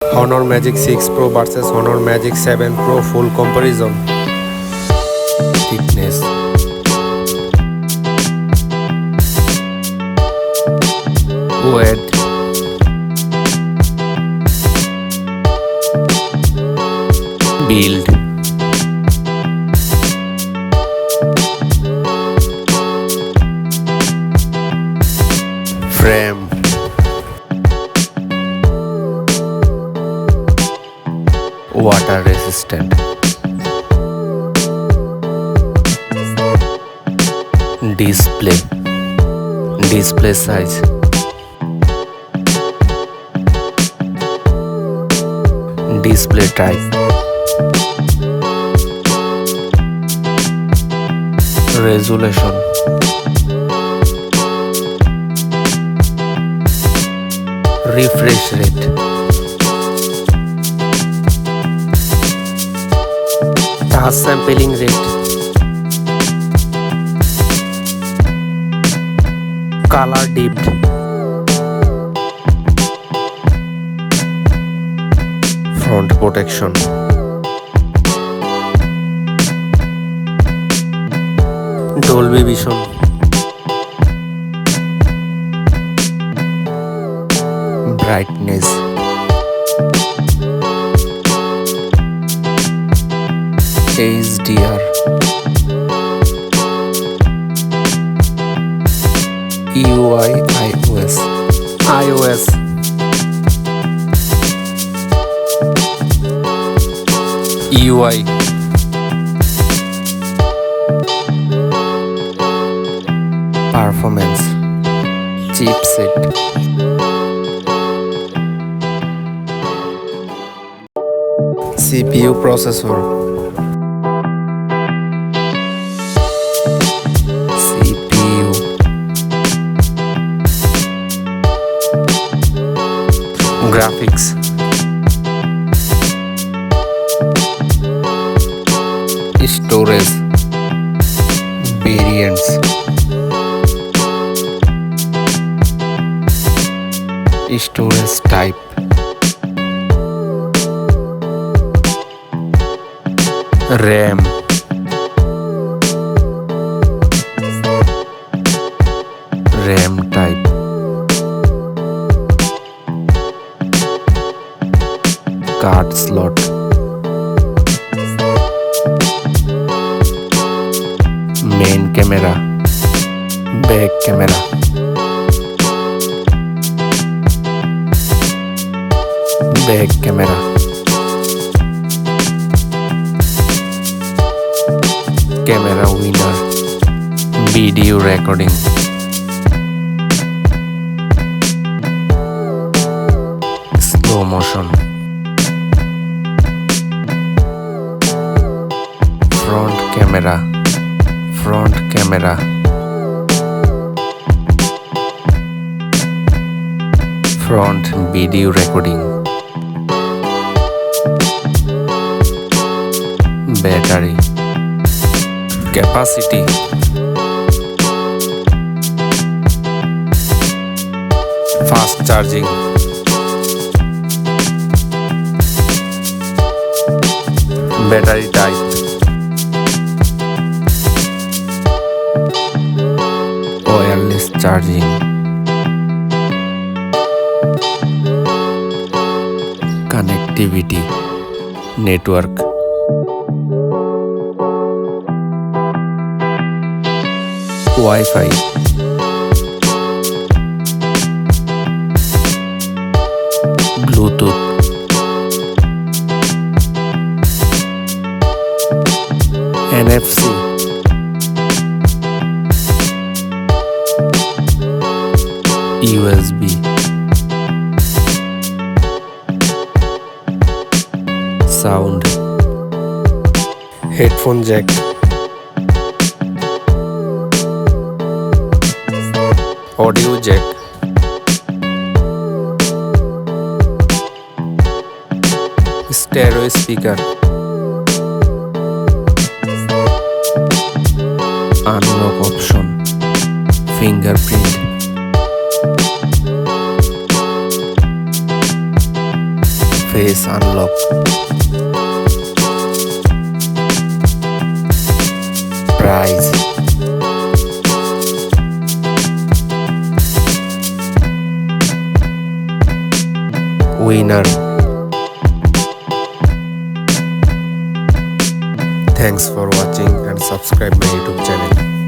Honor Magic 6 Pro versus Honor Magic 7 Pro full comparison. Thickness, weight, build, frame, water resistant, display size, display type, resolution, refresh rate, touch sampling rate, color dipped, front protection, Dolby Vision, brightness, HDR, UI, iOS, UI, performance, chipset, CPU processor, CPU, graphics, storage, variants, storage type, RAM, RAM type, card slot, main camera, back camera, back camera, camera winner, video recording, slow motion, front camera, front video recording, battery, capacity, fast charging, battery type, wireless charging, connectivity, network, Wi-Fi, Bluetooth, NFC, USB, sound, headphone jack, audio jack, stereo speaker, unlock option, fingerprint, face unlock. Prize. Winner. Thanks for watching and subscribe my YouTube channel.